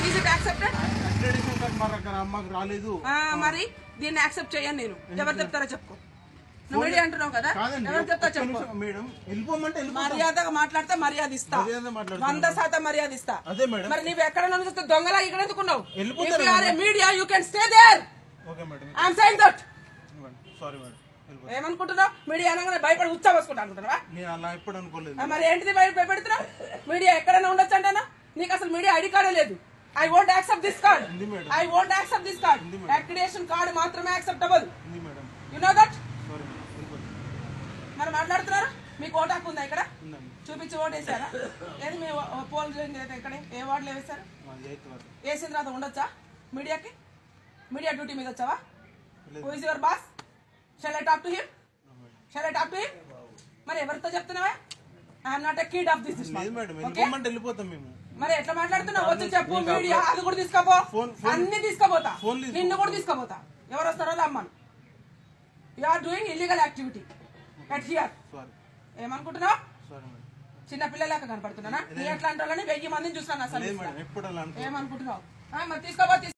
Is it accepted? మాకు రాలేదు. మరి దీన్ని యాక్సెప్ట్ చేయను నేను. ఎవరు చెప్తారో చెప్పుకో. నువ్వు మీడియా అంటున్నావు కదా, ఎవరు చెప్తా చెప్పు. మర్యాదగా మాట్లాడితే మర్యాద ఇస్తా, 100% మర్యాద ఇస్తా. మరి నువ్వు ఎక్కడ దొంగలా ఇక్కడ ఎందుకున్నావు? Media you can stay there. I'm saying that. ఏమనుకుంటున్నావు? మీడియా అనగానే భయపడి ఉత్సాహం అనుకుంటున్నావా? మరి ఏంటిది భయపెడుతున్నావు? మీడియా ఎక్కడైనా ఉండొచ్చు అంటేనా? నీకు అసలు మీడియా ఐడి కార్డే లేదు. I won't accept this card. I won't accept this card. Accreditation card మాత్రమే యాక్సెప్టబుల్. You know that. మరి మాట్లాడుతున్నారా? మీకు ఓటు హక్కు ఉందా? ఇక్కడ చూపించి ఓటు వేసారా? ఏది మీ పోలింగ్ ఇక్కడ ఏ వార్డులో వేశారు? వేసిన తర్వాత ఉండొచ్చా మీడియాకి? మీడియా డ్యూటీ మీద వచ్చావా? Who is your boss? Shall I talk to him? Shall I talk to him? మరి ఎవరితో చెప్తున్నావా? I'm not a kid of this. మరి ఎట్లా మాట్లాడుతున్నావు? వచ్చి చెప్పు. మీడియా అది కూడా తీసుకోపో, అన్ని తీసుకోపోతా, నిన్ను కూడా తీసుకోపోతా. ఎవరు వస్తారో అమ్మను. You are doing illegal activity at here. ఏమనుకుంటున్నావు? చిన్న పిల్లలాగా కనపడుతున్నానా? నీ ఎట్లాంటి వాళ్ళని 1000 మందిని చూసాను అసలు. ఏమనుకుంటున్నావు? మరి తీసుకోపో.